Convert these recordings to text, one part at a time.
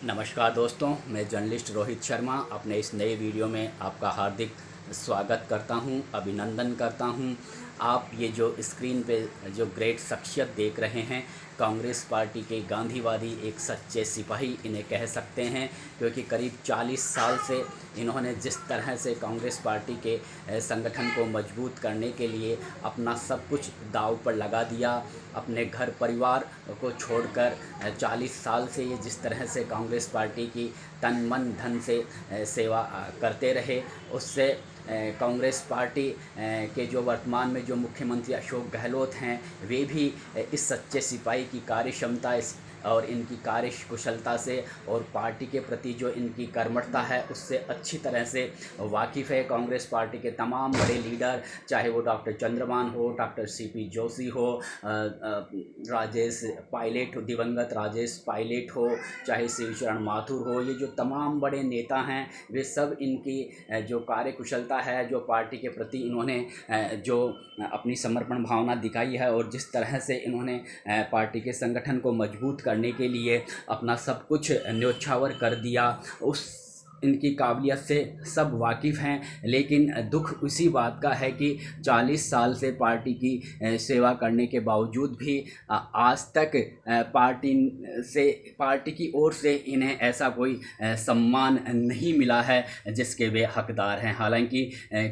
नमस्कार दोस्तों, मैं जर्नलिस्ट रोहित शर्मा अपने इस नए वीडियो में आपका हार्दिक स्वागत करता हूं, अभिनंदन करता हूं। आप ये जो स्क्रीन पे जो ग्रेट शख्सियत देख रहे हैं, कांग्रेस पार्टी के गांधीवादी एक सच्चे सिपाही इन्हें कह सकते हैं, क्योंकि करीब 40 साल से इन्होंने जिस तरह से कांग्रेस पार्टी के संगठन को मजबूत करने के लिए अपना सब कुछ दांव पर लगा दिया, अपने घर परिवार को छोड़कर 40 साल से ये जिस तरह से कांग्रेस पार्टी की तन मन धन से सेवा करते रहे, उससे कांग्रेस पार्टी के जो वर्तमान में जो मुख्यमंत्री अशोक गहलोत हैं, वे भी इस सच्चे सिपाही की कार्य क्षमता और इनकी कार्य कुशलता से और पार्टी के प्रति जो इनकी कर्मठता है उससे अच्छी तरह से वाकिफ़ है। कांग्रेस पार्टी के तमाम बड़े लीडर, चाहे वो डॉक्टर चंद्रमान हो, डॉक्टर सीपी जोशी हो, राजेश पायलट, दिवंगत राजेश पायलट हो, चाहे शिवचरण माथुर हो, ये जो तमाम बड़े नेता हैं, वे सब इनकी जो कार्य कुशलता है, जो पार्टी के प्रति इन्होंने जो अपनी समर्पण भावना दिखाई है और जिस तरह से इन्होंने पार्टी के संगठन को मजबूत करने के लिए अपना सब कुछ न्योछावर कर दिया, उस इनकी काबिलियत से सब वाकिफ़ हैं। लेकिन दुख उसी बात का है कि 40 साल से पार्टी की सेवा करने के बावजूद भी आज तक पार्टी की ओर से इन्हें ऐसा कोई सम्मान नहीं मिला है जिसके वे हकदार हैं। हालांकि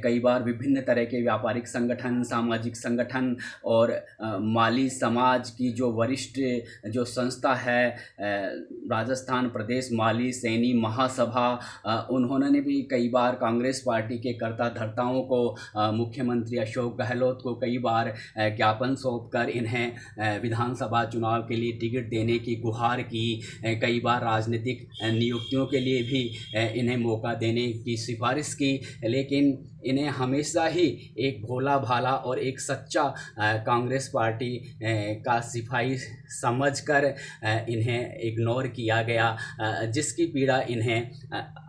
कई बार विभिन्न तरह के व्यापारिक संगठन, सामाजिक संगठन और माली समाज की जो वरिष्ठ जो संस्था है, राजस्थान प्रदेश माली सैनी महासभा, उन्होंने भी कई बार कांग्रेस पार्टी के कर्ता धर्ताओं को, मुख्यमंत्री अशोक गहलोत को कई बार ज्ञापन सौंपकर इन्हें विधानसभा चुनाव के लिए टिकट देने की गुहार की, कई बार राजनीतिक नियुक्तियों के लिए भी इन्हें मौका देने की सिफारिश की, लेकिन इन्हें हमेशा ही एक भोला भाला और एक सच्चा कांग्रेस पार्टी का सिपाही समझकर इन्हें इग्नोर किया गया, जिसकी पीड़ा इन्हें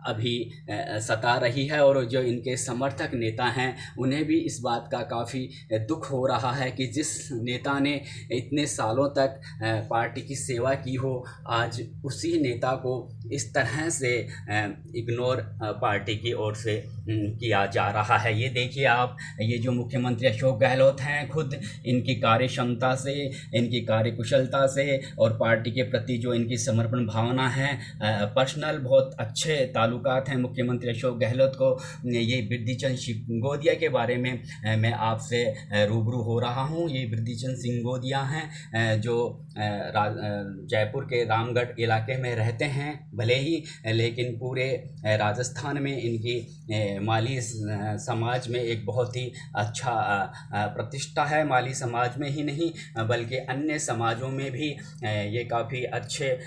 अभी सता रही है। और जो इनके समर्थक नेता हैं, उन्हें भी इस बात का काफ़ी दुख हो रहा है कि जिस नेता ने इतने सालों तक पार्टी की सेवा की हो, आज उसी नेता को इस तरह से इग्नोर पार्टी की ओर से किया जा रहा है। ये देखिए आप, ये जो मुख्यमंत्री अशोक गहलोत हैं, खुद इनकी कार्य क्षमता से, इनकी कार्य कुशलता से और पार्टी के प्रति जो इनकी समर्पण भावना है, पर्सनल बहुत अच्छे ताल्लुकात हैं मुख्यमंत्री अशोक गहलोत को। ये बिरदीचंद सिंगोदिया के बारे में मैं आपसे रूबरू हो रहा हूँ। ये बिरदीचंद सिंगोदिया हैं जो जयपुर के रामगढ़ इलाके में रहते हैं भले ही, लेकिन पूरे राजस्थान में इनकी माली समाज में एक बहुत ही अच्छा प्रतिष्ठा है। माली समाज में ही नहीं बल्कि अन्य समाजों में भी ये काफ़ी अच्छे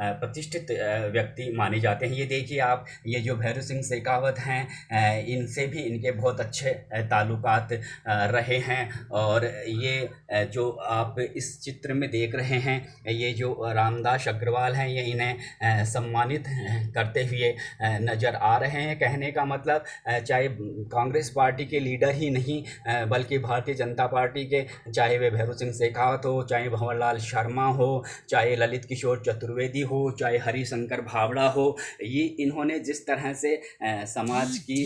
प्रतिष्ठित व्यक्ति माने जाते हैं। ये देखिए आप, ये जो भैरू सिंह शेखावत हैं, इनसे भी इनके बहुत अच्छे ताल्लुकात रहे हैं। और ये जो आप इस चित्र में देख रहे हैं, ये जो रामदास अग्रवाल हैं, ये इन्हें सम्मानित करते हुए नज़र आ रहे हैं। कहने का मतलब चाहे कांग्रेस पार्टी के लीडर ही नहीं बल्कि भारतीय जनता पार्टी के, चाहे वे भैरू सिंह शेखावत हो, चाहे भंवरलाल शर्मा हो, चाहे ललित किशोर चतुर्वेदी हो, चाहे हरिशंकर भावड़ा हो, ये इन्होंने जिस तरह से समाज की,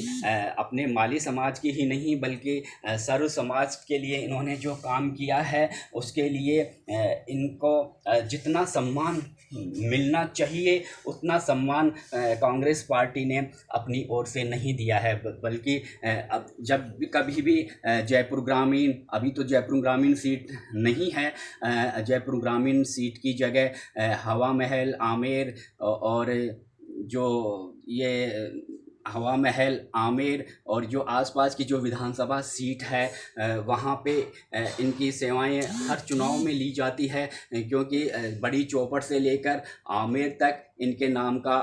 अपने माली समाज की ही नहीं बल्कि सर्व समाज के लिए इन्होंने जो काम किया है, उसके लिए इनको जितना सम्मान मिलना चाहिए उतना सम्मान कांग्रेस पार्टी ने अपनी ओर से नहीं दिया है। बल्कि अब जब कभी भी जयपुर ग्रामीण, अभी तो जयपुर ग्रामीण सीट नहीं है, जयपुर ग्रामीण सीट की जगह हवा महल, आमेर और जो ये हवा महल, आमेर और जो आसपास की जो विधानसभा सीट है, वहाँ पे इनकी सेवाएं हर चुनाव में ली जाती है, क्योंकि बड़ी चौपड़ से लेकर आमेर तक इनके नाम का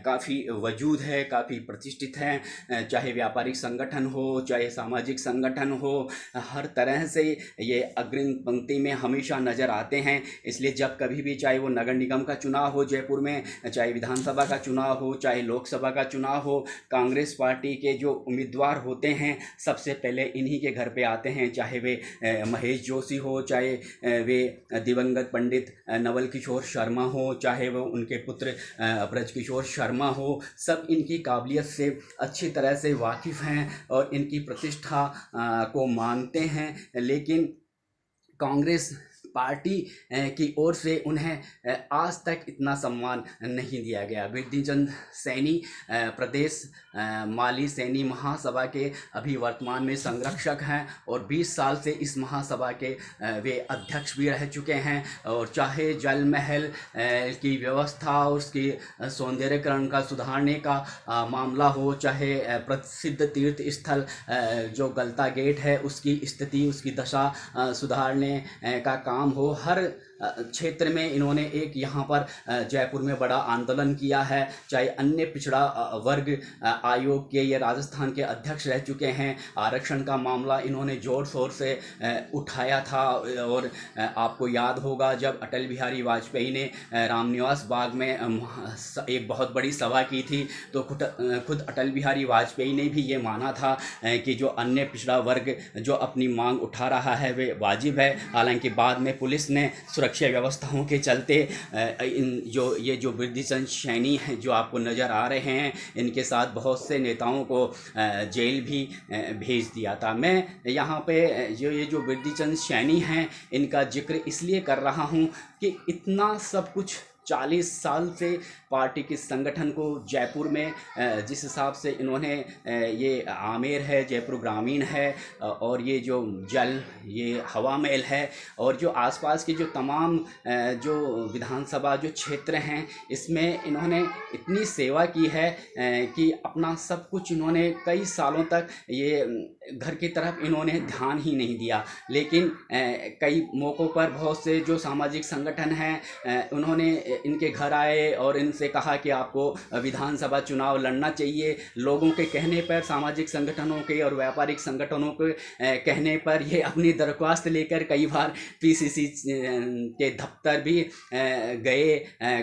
काफ़ी वजूद है, काफ़ी प्रतिष्ठित हैं। चाहे व्यापारिक संगठन हो, चाहे सामाजिक संगठन हो, हर तरह से ये अग्रिम पंक्ति में हमेशा नज़र आते हैं। इसलिए जब कभी भी, चाहे वो नगर निगम का चुनाव हो जयपुर में, चाहे विधानसभा का चुनाव हो, चाहे लोकसभा का चुनाव हो, कांग्रेस पार्टी के जो उम्मीदवार होते हैं सबसे पहले इन्हीं के घर पे आते हैं। चाहे वे महेश जोशी हो, चाहे वे दिवंगत पंडित नवल किशोर शर्मा हो, चाहे वो उनके पुत्र ब्रज किशोर शर्मा हो, सब इनकी काबिलियत से अच्छी तरह से वाकिफ़ हैं और इनकी प्रतिष्ठा को मानते हैं। लेकिन कांग्रेस पार्टी की ओर से उन्हें आज तक इतना सम्मान नहीं दिया गया। वृद्धि चंद सैनी प्रदेश माली सैनी महासभा के अभी वर्तमान में संरक्षक हैं और 20 साल से इस महासभा के वे अध्यक्ष भी रह चुके हैं। और चाहे जल महल की व्यवस्था और उसकी सौंदर्यकरण का सुधारने का मामला हो, चाहे प्रसिद्ध तीर्थ स्थल जो गलता गेट है उसकी स्थिति उसकी दशा सुधारने का काम हो, हर क्षेत्र में इन्होंने एक यहाँ पर जयपुर में बड़ा आंदोलन किया है। चाहे अन्य पिछड़ा वर्ग आयोग के ये राजस्थान के अध्यक्ष रह चुके हैं। आरक्षण का मामला इन्होंने जोर शोर से उठाया था और आपको याद होगा जब अटल बिहारी वाजपेयी ने रामनिवास बाग में एक बहुत बड़ी सभा की थी तो खुद अटल बिहारी वाजपेयी ने भी ये माना था कि जो अन्य पिछड़ा वर्ग जो अपनी मांग उठा रहा है वे वाजिब है। हालांकि बाद में पुलिस ने सुरक्षा व्यवस्थाओं के चलते ये जो वृद्धि चंद सैनी हैं जो आपको नज़र आ रहे हैं, इनके साथ बहुत से नेताओं को जेल भी भेज दिया था। मैं यहाँ पे ये जो वृद्धि चंद सैनी हैं इनका जिक्र इसलिए कर रहा हूँ कि इतना सब कुछ 40 साल से पार्टी के संगठन को जयपुर में जिस हिसाब से इन्होंने ये आमेर है, जयपुर ग्रामीण है और ये जो जल ये हवा महल है और जो आसपास की जो तमाम जो विधानसभा जो क्षेत्र हैं इसमें इन्होंने इतनी सेवा की है कि अपना सब कुछ इन्होंने कई सालों तक ये घर की तरफ इन्होंने ध्यान ही नहीं दिया। लेकिन कई मौक़ों पर बहुत से जो सामाजिक संगठन हैं उन्होंने इनके घर आए और इनसे कहा कि आपको विधानसभा चुनाव लड़ना चाहिए। लोगों के कहने पर, सामाजिक संगठनों के और व्यापारिक संगठनों के कहने पर ये अपनी दरख्वास्त लेकर कई बार पीसीसी के दफ्तर भी गए।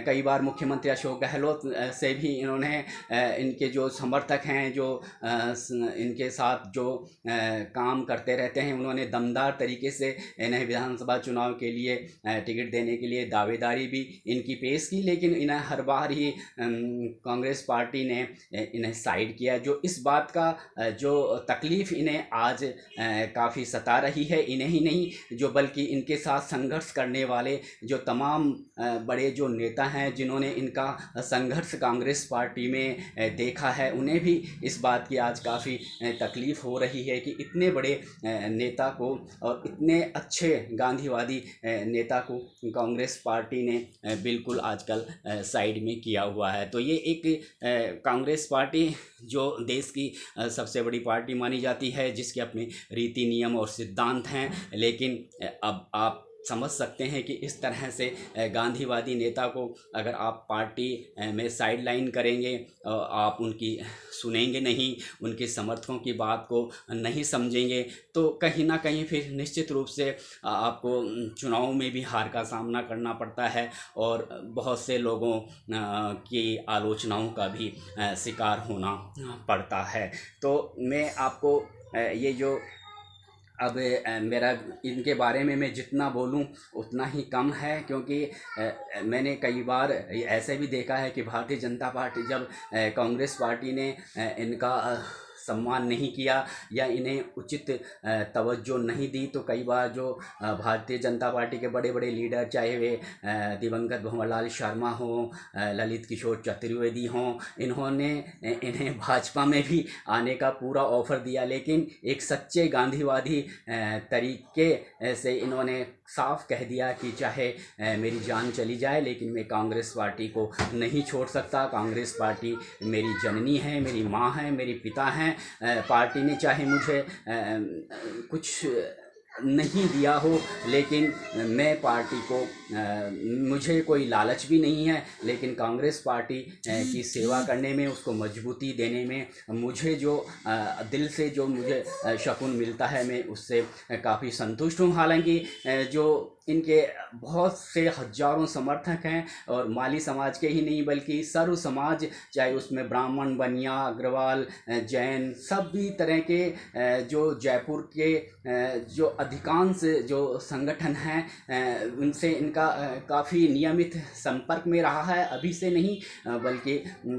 कई बार मुख्यमंत्री अशोक गहलोत से भी इन्होंने इनके जो समर्थक हैं जो इनके साथ जो काम करते रहते हैं उन्होंने दमदार तरीके से इन्हें विधानसभा चुनाव के लिए टिकट देने के लिए दावेदारी भी इनकी पेश की। लेकिन इन्हें हर बार ही कांग्रेस पार्टी ने इन्हें साइड किया। जो इस बात का जो तकलीफ़ इन्हें आज काफ़ी सता रही है, इन्हें ही नहीं जो बल्कि इनके साथ संघर्ष करने वाले जो तमाम बड़े जो नेता हैं जिन्होंने इनका संघर्ष कांग्रेस पार्टी में देखा है, उन्हें भी इस बात की आज काफ़ी तकलीफ़ हो रही है कि इतने बड़े नेता को और इतने अच्छे गांधीवादी नेता को कांग्रेस पार्टी ने बिल्कुल आजकल साइड में किया हुआ है। तो ये एक कांग्रेस पार्टी जो देश की सबसे बड़ी पार्टी मानी जाती है, जिसके अपने रीति नियम और सिद्धांत हैं, लेकिन अब आप समझ सकते हैं कि इस तरह से गांधीवादी नेता को अगर आप पार्टी में साइडलाइन करेंगे, आप उनकी सुनेंगे नहीं, उनके समर्थकों की बात को नहीं समझेंगे, तो कहीं ना कहीं फिर निश्चित रूप से आपको चुनाव में भी हार का सामना करना पड़ता है और बहुत से लोगों की आलोचनाओं का भी शिकार होना पड़ता है। तो मैं आपको ये जो अब मेरा इनके बारे में मैं जितना बोलूं उतना ही कम है, क्योंकि मैंने कई बार ऐसे भी देखा है कि भारतीय जनता पार्टी जब कांग्रेस पार्टी ने इनका सम्मान नहीं किया या इन्हें उचित तवज्जो नहीं दी, तो कई बार जो भारतीय जनता पार्टी के बड़े बड़े लीडर, चाहे वे दिवंगत भंवरलाल शर्मा हों, ललित किशोर चतुर्वेदी हों, इन्होंने इन्हें भाजपा में भी आने का पूरा ऑफ़र दिया, लेकिन एक सच्चे गांधीवादी तरीके से इन्होंने साफ कह दिया कि चाहे मेरी जान चली जाए लेकिन मैं कांग्रेस पार्टी को नहीं छोड़ सकता। कांग्रेस पार्टी मेरी जननी है, मेरी माँ है, मेरे पिता हैं। पार्टी ने चाहे मुझे कुछ नहीं दिया हो, लेकिन मैं पार्टी को मुझे कोई लालच भी नहीं है, लेकिन कांग्रेस पार्टी की सेवा करने में, उसको मजबूती देने में मुझे जो दिल से जो मुझे शकुन मिलता है, मैं उससे काफ़ी संतुष्ट हूँ। हालांकि जो इनके बहुत से हजारों समर्थक हैं और माली समाज के ही नहीं बल्कि सर्व समाज, चाहे उसमें ब्राह्मण, बनिया, अग्रवाल, जैन, सभी तरह के जो जयपुर के जो अधिकांश जो संगठन हैं उनसे इनका काफ़ी नियमित संपर्क में रहा है, अभी से नहीं बल्कि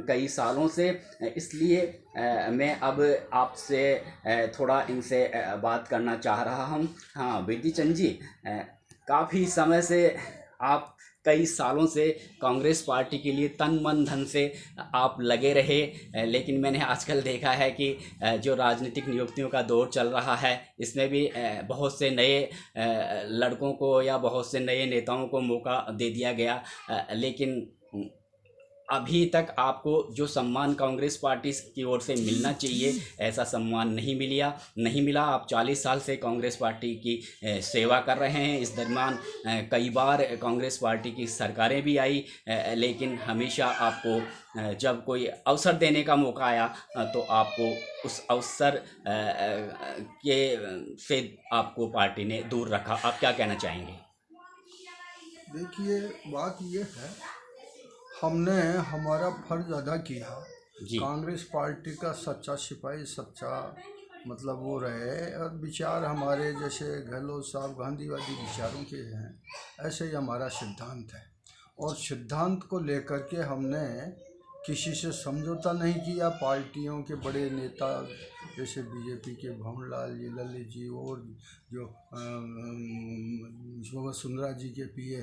कई सालों से। इसलिए मैं अब आपसे थोड़ा इनसे बात करना चाह रहा हूँ। हाँ बिरदी चंद जी, काफ़ी समय से आप कई सालों से कांग्रेस पार्टी के लिए तन मन धन से आप लगे रहे, लेकिन मैंने आजकल देखा है कि जो राजनीतिक नियुक्तियों का दौर चल रहा है इसमें भी बहुत से नए लड़कों को या बहुत से नए नेताओं को मौका दे दिया गया, लेकिन अभी तक आपको जो सम्मान कांग्रेस पार्टी की ओर से मिलना चाहिए ऐसा सम्मान नहीं मिला। आप 40 साल से कांग्रेस पार्टी की सेवा कर रहे हैं। इस दरमियान कई बार कांग्रेस पार्टी की सरकारें भी आई, लेकिन हमेशा आपको जब कोई अवसर देने का मौका आया तो आपको उस अवसर के से आपको पार्टी ने दूर रखा। आप क्या कहना चाहेंगे? देखिए, बात ये है, हमने हमारा फर्ज अदा किया। जी कांग्रेस पार्टी का सच्चा सिपाही, सच्चा मतलब वो रहे, और विचार हमारे जैसे गहलोत साहब गांधीवादी विचारों के हैं, ऐसे ही हमारा सिद्धांत है। और सिद्धांत को लेकर के हमने किसी से समझौता नहीं किया। पार्टियों के बड़े नेता जैसे बीजेपी के भंवरलाल जी, ललित जी, और जो वसुंधरा जी के पीए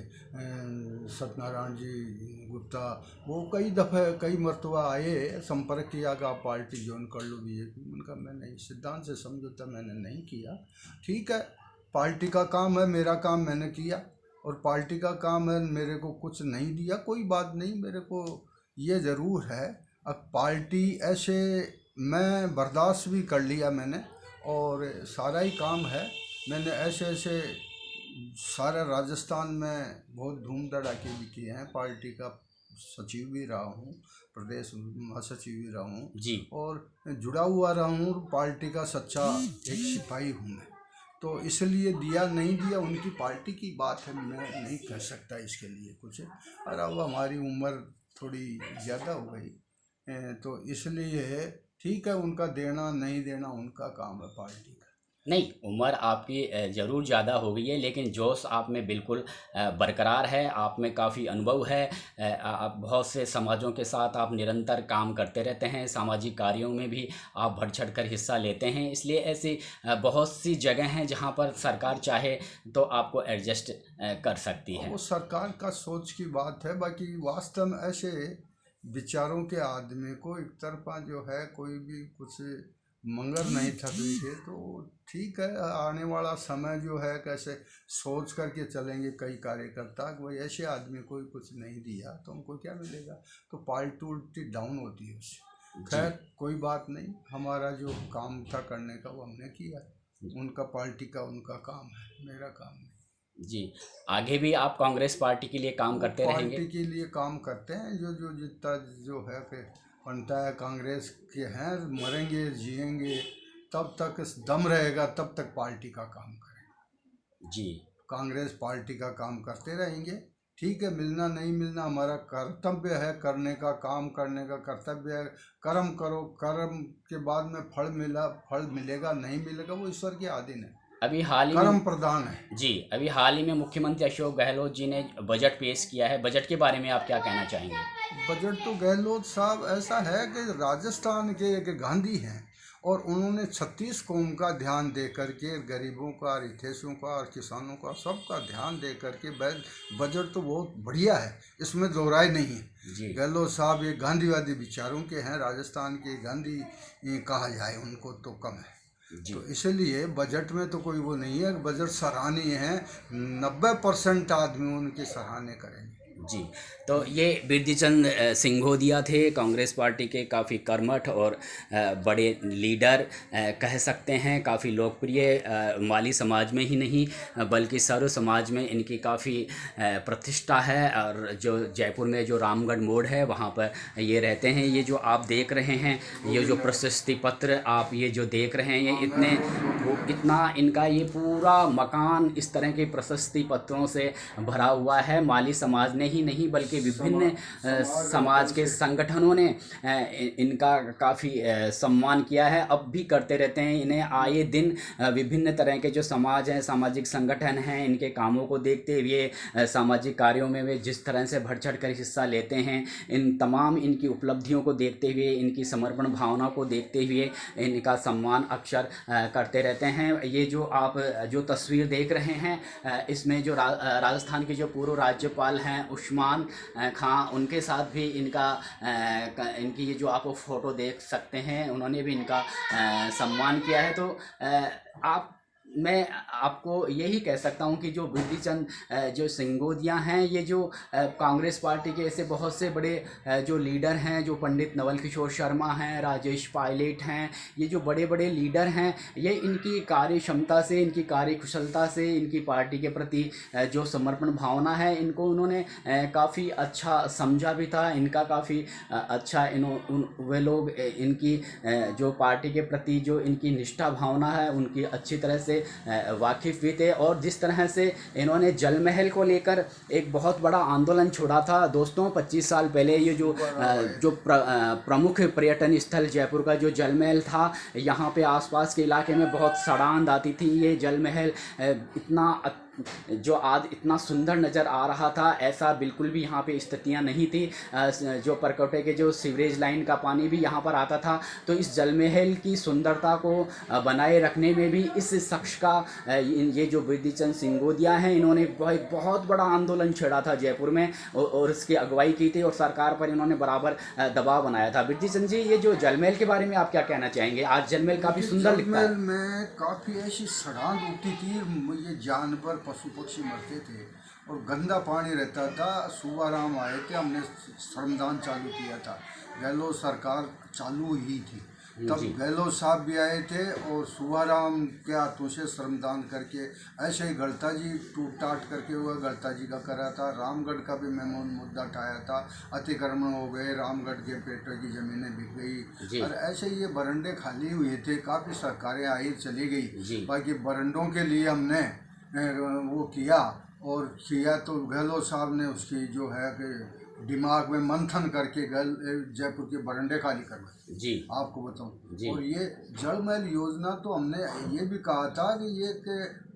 सत्यनारायण जी गुप्ता, वो कई दफ़े कई मरतबा आए, संपर्क किया कि आप पार्टी ज्वाइन कर लो बीजेपी। उनका मैं नहीं, सिद्धांत से समझौता मैंने नहीं किया। ठीक है, पार्टी का काम है, मेरा काम मैंने किया, और पार्टी का काम है, मेरे को कुछ नहीं दिया, कोई बात नहीं। मेरे को ये ज़रूर है, अब पार्टी ऐसे मैं बर्दाश्त भी कर लिया मैंने, और सारा ही काम है। मैंने ऐसे सारा राजस्थान में बहुत धूम धड़ाके भी किए हैं। पार्टी का सचिव भी रहा हूँ, प्रदेश महासचिव भी रहा हूँ जी और जुड़ा हुआ रहा हूँ। पार्टी का सच्चा एक सिपाही हूँ मैं, तो इसलिए दिया नहीं दिया उनकी पार्टी की बात है, मैं नहीं कह सकता इसके लिए कुछ। और अब हमारी उम्र थोड़ी ज़्यादा हो गई, तो इसलिए ठीक है, उनका देना नहीं देना उनका काम है पार्टी का। नहीं, उम्र आपकी ज़रूर ज़्यादा हो गई है, लेकिन जोश आप में बिल्कुल बरकरार है। आप में काफ़ी अनुभव है। आप बहुत से समाजों के साथ आप निरंतर काम करते रहते हैं, सामाजिक कार्यों में भी आप बढ़ चढ़ कर हिस्सा लेते हैं। इसलिए ऐसी बहुत सी जगह हैं जहां पर सरकार चाहे तो आपको एडजस्ट कर सकती है। वो सरकार का सोच की बात है। बाकी वास्तव में ऐसे विचारों के आदमी को एक तरफा जो है कोई भी कुछ मंगर नहीं था देखे, तो ठीक है, आने वाला समय जो है कैसे सोच करके चलेंगे कई कार्यकर्ता कि भाई ऐसे आदमी को कुछ नहीं दिया तो हमको क्या मिलेगा, तो पार्टी उल्टी डाउन होती है उससे। खैर कोई बात नहीं, हमारा जो काम था करने का वो हमने किया। उनका पार्टी का उनका काम है, मेरा काम नहीं। जी, आगे भी आप कांग्रेस पार्टी के लिए काम करते रहेंगे? पार्टी के लिए काम करते हैं, जो जितना जो है फिर बनता है। कांग्रेस के हैं, मरेंगे जिएंगे, तब तक दम रहेगा तब तक पार्टी का काम करेंगे। जी कांग्रेस पार्टी का काम करते रहेंगे। ठीक है, मिलना नहीं मिलना हमारा कर्तव्य है, करने का काम करने का कर्तव्य है। कर्म करो, कर्म के बाद में फल मिलेगा नहीं मिलेगा वो ईश्वर के अधीन है, अभी हाल ही कर्म में प्रधान है। जी अभी हाल ही में मुख्यमंत्री अशोक गहलोत जी ने बजट पेश किया है। बजट के बारे में आप क्या कहना चाहेंगे? बजट तो गहलोत साहब ऐसा है कि राजस्थान के एक गांधी हैं, और उन्होंने 36 कौम का ध्यान दे करके, गरीबों का, रिथेशों का और किसानों का सबका ध्यान दे करके बजट तो बहुत बढ़िया है, इसमें दो राय नहीं है। जी गहलोत साहब ये गांधीवादी विचारों के हैं, राजस्थान के गांधी कहा जाए उनको तो कम है। तो इसलिए बजट में तो कोई वो नहीं है, बजट सराहनीय है। 90% आदमी उनकी सराहना करेंगे। जी, तो ये बिरदी चंद सिंघोदिया थे, कांग्रेस पार्टी के काफ़ी कर्मठ और बड़े लीडर कह सकते हैं। काफ़ी लोकप्रिय माली समाज में ही नहीं बल्कि सर्व समाज में इनकी काफ़ी प्रतिष्ठा है। और जो जयपुर में जो रामगढ़ मोड़ है वहाँ पर ये रहते हैं। ये जो आप देख रहे हैं, ये जो प्रशस्ति पत्र आप ये जो देख रहे हैं, ये इतने इतना इनका ये पूरा मकान इस तरह के प्रशस्ति पत्रों से भरा हुआ है। माली समाज ने ही नहीं बल्कि विभिन्न समाज के संगठनों ने इनका काफ़ी सम्मान किया है, अब भी करते रहते हैं। इन्हें आए दिन विभिन्न तरह के जो समाज हैं, सामाजिक संगठन हैं, इनके कामों को देखते हुए, सामाजिक कार्यों में वे जिस तरह से बढ़ चढ़ कर हिस्सा लेते हैं, इन तमाम इनकी उपलब्धियों को देखते हुए, इनकी समर्पण भावना को देखते हुए इनका सम्मान अक्सर करते रहते हैं। ये जो आप जो तस्वीर देख रहे हैं, इसमें जो राजस्थान के जो पूर्व राज्यपाल हैं उस्मान खां, उनके साथ भी इनकी ये जो आप फ़ोटो देख सकते हैं, उन्होंने भी इनका सम्मान किया है। तो मैं आपको यही कह सकता हूं कि जो बिरदी चंद जो सिंगोदिया हैं, ये जो कांग्रेस पार्टी के ऐसे बहुत से बड़े जो लीडर हैं, जो पंडित नवल किशोर शर्मा हैं, राजेश पायलट हैं, ये जो बड़े बड़े लीडर हैं, ये इनकी कार्य क्षमता से, इनकी कार्य कुशलता से, इनकी पार्टी के प्रति जो समर्पण भावना है, इनको उन्होंने काफ़ी अच्छा समझा भी था। इनका काफ़ी अच्छा वे लोग इनकी जो पार्टी के प्रति जो इनकी निष्ठा भावना है, उनकी अच्छी तरह से वाकिफ़ भी थे। और जिस तरह से इन्होंने जल महल को लेकर एक बहुत बड़ा आंदोलन छोड़ा था दोस्तों, 25 साल पहले, ये जो प्रमुख पर्यटन स्थल जयपुर का जो जल महल था, यहाँ पे आसपास के इलाके में बहुत सड़ांध आती थी। ये जल महल इतना सुंदर नज़र आ रहा था, ऐसा बिल्कुल भी यहाँ पे स्थितियाँ नहीं थी। जो परकोटे के जो सीवरेज लाइन का पानी भी यहाँ पर आता था। तो इस जल महल की सुंदरता को बनाए रखने में भी इस शख्स का, ये जो बिरदी चंद सिंगोदिया हैं, इन्होंने बहुत बड़ा आंदोलन छेड़ा था जयपुर में, और इसकी अगुवाई की थी, और सरकार पर इन्होंने बराबर दबाव बनाया था। बिरदी चंद जी, ये जो जल महल के बारे में आप क्या कहना चाहेंगे? आज जल महल काफ़ी सुंदर लिखता है। जल महल में काफ़ी ऐसी सड़ांध उठती थी, ये जानवर पशु पक्षी मरते थे और गंदा पानी रहता था। सुवाराम आए थे, हमने श्रमदान चालू किया था, गहलोत सरकार चालू ही थी तब गहलोत साहब भी आए थे, और सुवाराम के हाथों से श्रमदान करके ऐसे ही गढ़ता जी टूट टाट करके हुआ गढ़ता जी का करा था। रामगढ़ का भी मैं मुद्दा उठाया था, अतिक्रमण हो गए, रामगढ़ के पेटों की ज़मीनें बिक गई, और ऐसे ये बरंडे खाली हुए थे। काफ़ी सरकारें आई चली गई, बाकी बरंडों के लिए हमने वो किया तो गहलोत साहब ने उसकी जो है कि दिमाग में मंथन करके जयपुर के बरंडे खाली करवाए जी, आपको बताऊं। और ये जल महल योजना तो हमने ये भी कहा था कि ये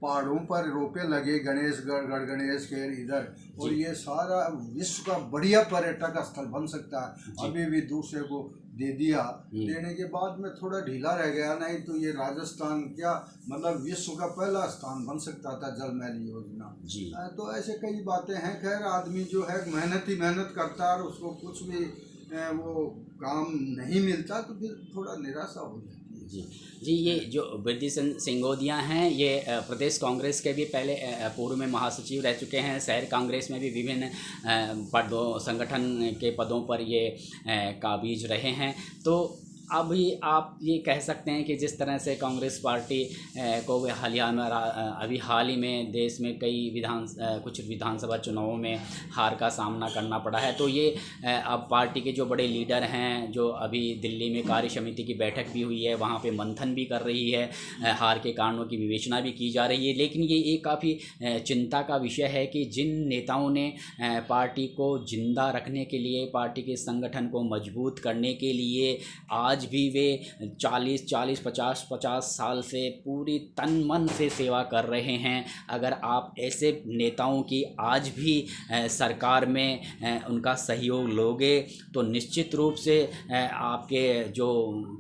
पहाड़ों पर रोपे लगे, गणेशगढ़, गणेश के इधर, और ये सारा विश्व का बढ़िया पर्यटक स्थल बन सकता है। अभी भी दूसरे को दे दिया, देने के बाद में थोड़ा ढीला रह गया, नहीं तो ये राजस्थान क्या मतलब विश्व का पहला स्थान बन सकता था जल महल योजना जी। तो ऐसे कई बातें हैं। खैर, आदमी जो है मेहनत करता है और उसको कुछ भी वो काम नहीं मिलता तो फिर थोड़ा निराशा हो जाती है जी। ये जो बिरदी सिंगोदिया हैं, ये प्रदेश कांग्रेस के भी पहले पूर्व में महासचिव रह चुके हैं। शहर कांग्रेस में भी विभिन्न पदों, संगठन के पदों पर ये काबिज रहे हैं। तो अभी आप ये कह सकते हैं कि जिस तरह से कांग्रेस पार्टी को अभी हाल ही में देश में कुछ विधानसभा चुनावों में हार का सामना करना पड़ा है, तो ये अब पार्टी के जो बड़े लीडर हैं, जो अभी दिल्ली में कार्य समिति की बैठक भी हुई है, वहाँ पे मंथन भी कर रही है, हार के कारणों की विवेचना भी की जा रही है। लेकिन ये एक काफ़ी चिंता का विषय है कि जिन नेताओं ने पार्टी को जिंदा रखने के लिए, पार्टी के संगठन को मजबूत करने के लिए आज भी वे 40-50 साल से पूरी तन मन से सेवा कर रहे हैं, अगर आप ऐसे नेताओं की आज भी सरकार में उनका सहयोग लोगे तो निश्चित रूप से आपके जो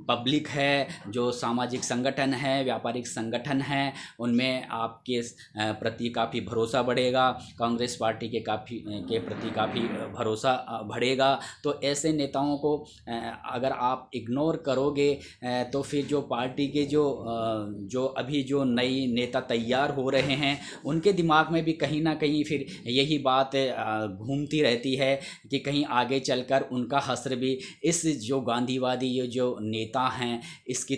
पब्लिक है, जो सामाजिक संगठन है, व्यापारिक संगठन हैं, उनमें आपके प्रति काफ़ी भरोसा बढ़ेगा, कांग्रेस पार्टी के प्रति काफ़ी भरोसा बढ़ेगा। तो ऐसे नेताओं को अगर आप इग्नोर करोगे तो फिर जो पार्टी के जो अभी जो नई नेता तैयार हो रहे हैं, उनके दिमाग में भी कहीं ना कहीं फिर यही बात घूमती रहती है कि कहीं आगे चलकर उनका हश्र भी इस जो गांधीवादी ये जो नेता हैं इसकी